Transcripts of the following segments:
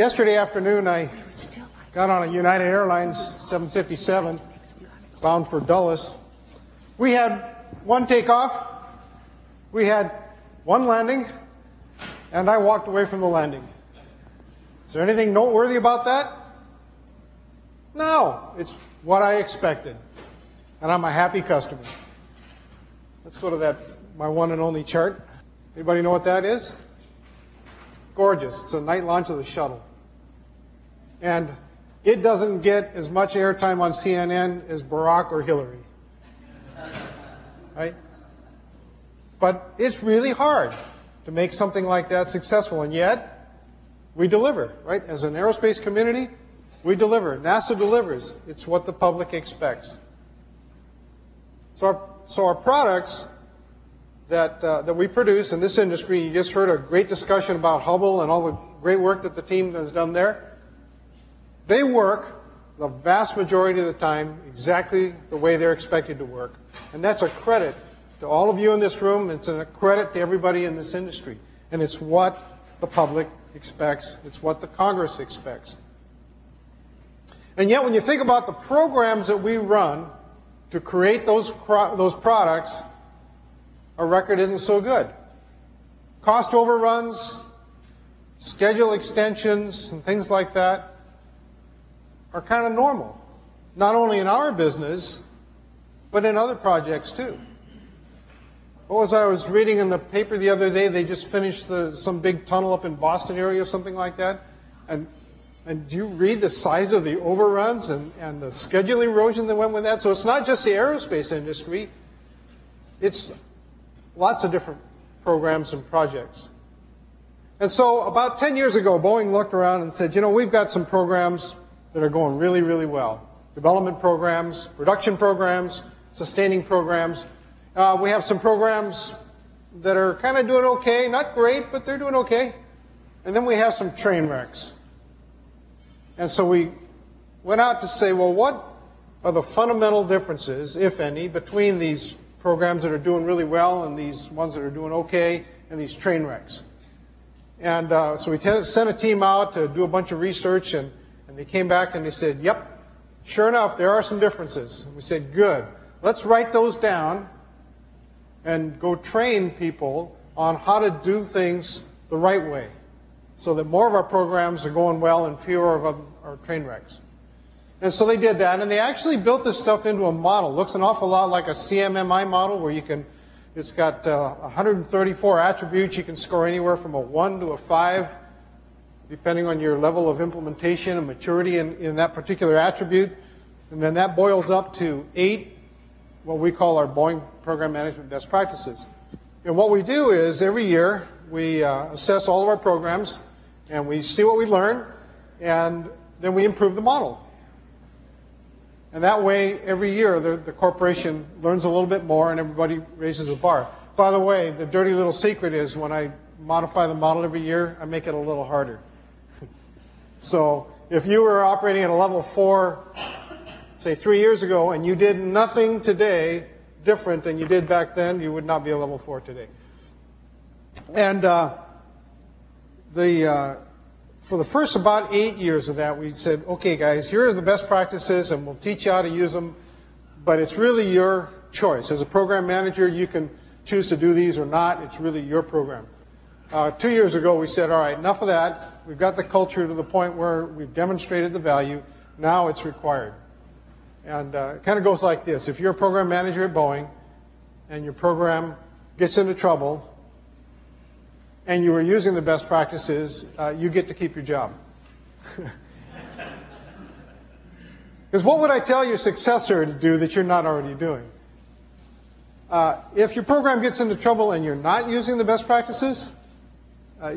Yesterday afternoon, I got on a United Airlines 757 bound for Dulles. We had one takeoff, we had one landing, and I walked away from the landing. Is there anything noteworthy about that? No, it's what I expected, and I'm a happy customer. Let's go to that, my one and only chart. Anybody know what that is? It's gorgeous. It's a night launch of the shuttle. And it doesn't get as much airtime on CNN as Barack or Hillary. Right? But it's really hard to make something like that successful, and yet we deliver, right? As an aerospace community, we deliver. NASA delivers. It's what the public expects. So our products that we produce in this industry, you just heard a great discussion about Hubble and all the great work that the team has done there. They work the vast majority of the time exactly the way they're expected to work. And that's a credit to all of you in this room. It's a credit to everybody in this industry. And it's what the public expects. It's what the Congress expects. And yet when you think about the programs that we run to create those products, our record isn't so good. Cost overruns, schedule extensions, and things like that are kind of normal, not only in our business, but in other projects too. I was reading in the paper the other day, they just finished some big tunnel up in Boston area or something like that. And do you read the size of the overruns and the schedule erosion that went with that? So it's not just the aerospace industry. It's lots of different programs and projects. And so about 10 years ago, Boeing looked around and said, you know, we've got some programs that are going really, really well. Development programs, production programs, sustaining programs. We have some programs that are kind of doing okay, not great, but they're doing okay. And then we have some train wrecks. And so we went out to say, well, what are the fundamental differences, if any, between these programs that are doing really well and these ones that are doing okay and these train wrecks? And so we sent a team out to do a bunch of research, and they came back and they said, yep, sure enough, there are some differences. And we said, good. Let's write those down and go train people on how to do things the right way so that more of our programs are going well and fewer of them are train wrecks. And so they did that, and they actually built this stuff into a model. It looks an awful lot like a CMMI model where it's got 134 attributes. You can score anywhere from a 1 to a 5, depending on your level of implementation and maturity in that particular attribute. And then that boils up to 8, what we call our Boeing Program Management Best Practices. And what we do is every year we assess all of our programs and we see what we learn, and then we improve the model. And that way, every year, the corporation learns a little bit more and everybody raises the bar. By the way, the dirty little secret is when I modify the model every year, I make it a little harder. So if you were operating at a level 4, say 3 years ago, and you did nothing today different than you did back then, you would not be a level 4 today. And for the first about 8 years of that, we said, okay, guys, here are the best practices, and we'll teach you how to use them, but it's really your choice. As a program manager, you can choose to do these or not. It's really your program. 2 years ago, we said, all right, enough of that. We've got the culture to the point where we've demonstrated the value. Now it's required. And it kind of goes like this. If you're a program manager at Boeing and your program gets into trouble and you were using the best practices, you get to keep your job. Because what would I tell your successor to do that you're not already doing? If your program gets into trouble and you're not using the best practices,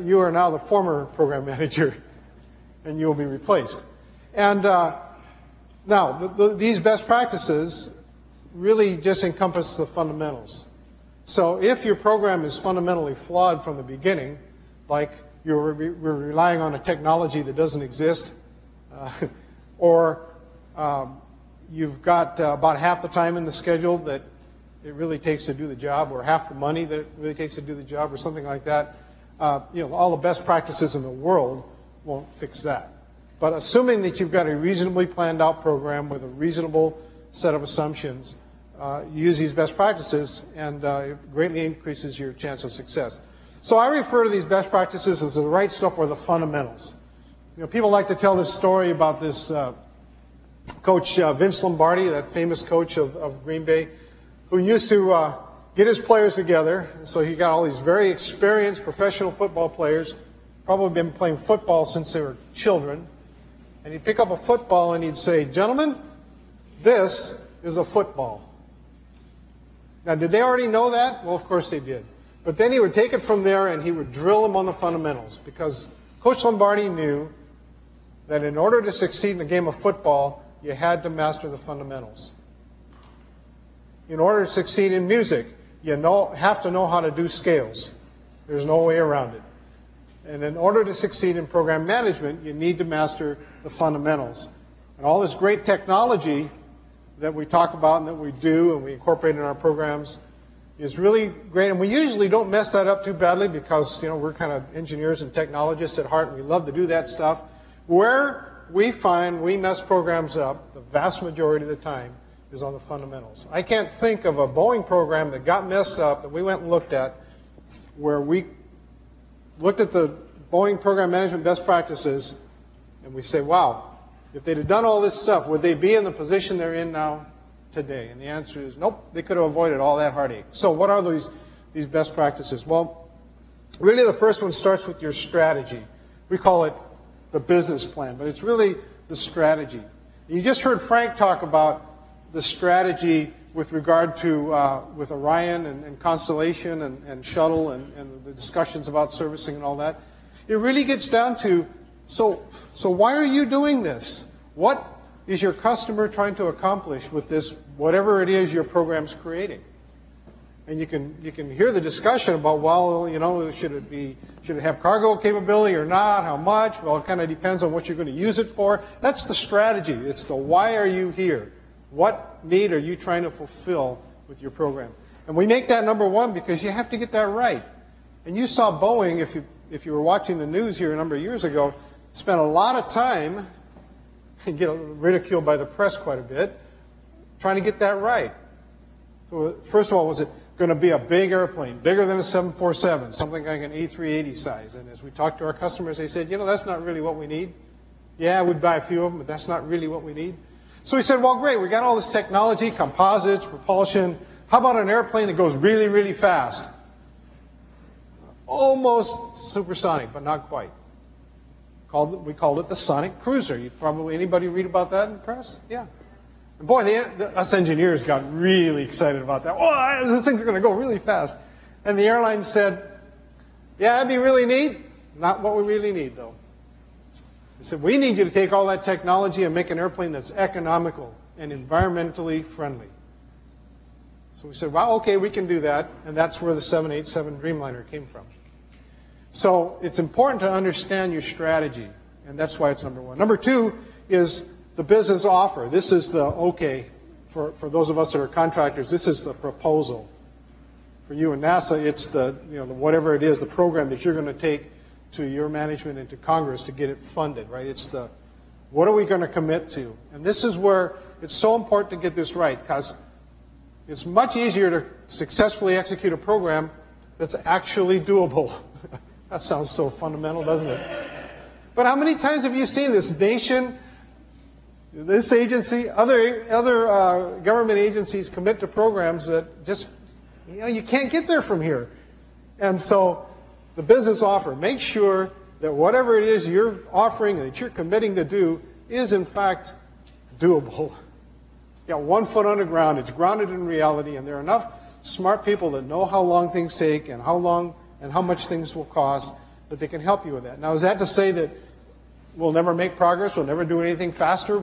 you are now the former program manager and you will be replaced. And now, these best practices really just encompass the fundamentals. So if your program is fundamentally flawed from the beginning, like we're relying on a technology that doesn't exist, or you've got about half the time in the schedule that it really takes to do the job, or half the money that it really takes to do the job, or something like that, all the best practices in the world won't fix that. But assuming that you've got a reasonably planned out program with a reasonable set of assumptions, use these best practices, and it greatly increases your chance of success. So I refer to these best practices as the right stuff or the fundamentals. You know, people like to tell this story about this coach Vince Lombardi, that famous coach of Green Bay, who used to get his players together. And so he got all these very experienced professional football players, probably been playing football since they were children. And he'd pick up a football and he'd say, "Gentlemen, this is a football." Now, did they already know that? Well, of course they did. But then he would take it from there and he would drill them on the fundamentals, because Coach Lombardi knew that in order to succeed in a game of football, you had to master the fundamentals. In order to succeed in music, you have to know how to do scales. There's no way around it. And in order to succeed in program management, you need to master the fundamentals. And all this great technology that we talk about and that we do and we incorporate in our programs is really great. And we usually don't mess that up too badly because, you know, we're kind of engineers and technologists at heart and we love to do that stuff. Where we find we mess programs up, the vast majority of the time, is on the fundamentals. I can't think of a Boeing program that got messed up that we went and looked at where we looked at the Boeing program management best practices and we say, wow, if they'd have done all this stuff, would they be in the position they're in now today? And the answer is nope, they could have avoided all that heartache. So what are these best practices? Well, really the first one starts with your strategy. We call it the business plan, but it's really the strategy. You just heard Frank talk about the strategy with regard to with Orion and Constellation and Shuttle and the discussions about servicing and all that. It really gets down to, so why are you doing this? What is your customer trying to accomplish with this, whatever it is your program's creating? And you can hear the discussion about, well, you know, should it have cargo capability or not? How much? Well, it kind of depends on what you're going to use it for. That's the strategy. It's the why are you here? What need are you trying to fulfill with your program? And we make that number one because you have to get that right. And you saw Boeing, if you were watching the news here a number of years ago, spent a lot of time and get ridiculed by the press quite a bit trying to get that right. So first of all, was it going to be a big airplane, bigger than a 747, something like an A380 size? And as we talked to our customers, they said, you know, that's not really what we need. Yeah, we'd buy a few of them, but that's not really what we need. So we said, well, great, we got all this technology, composites, propulsion. How about an airplane that goes really, really fast? Almost supersonic, but not quite. We called it the Sonic Cruiser. Anybody read about that in the press? Yeah. And boy, us engineers got really excited about that. Oh, this thing's going to go really fast. And the airline said, yeah, that'd be really neat. Not what we really need, though. They said, we need you to take all that technology and make an airplane that's economical and environmentally friendly. So we said, well, okay, we can do that. And that's where the 787 Dreamliner came from. So it's important to understand your strategy, and that's why it's number one. Number two is the business offer. This is the, okay, for those of us that are contractors, this is the proposal. For you and NASA, it's the, you know, whatever it is, the program that you're going to take to your management and to Congress to get it funded, right? It's the, what are we going to commit to? And this is where it's so important to get this right, because it's much easier to successfully execute a program that's actually doable. That sounds so fundamental, doesn't it? But how many times have you seen this nation, this agency, other government agencies commit to programs that just, you know, you can't get there from here? And so the business offer, make sure that whatever it is you're offering and that you're committing to do is in fact doable. You got 1 foot on the ground, it's grounded in reality, and there are enough smart people that know how long things take and how long and how much things will cost that they can help you with that. Now, is that to say that we'll never make progress, we'll never do anything faster?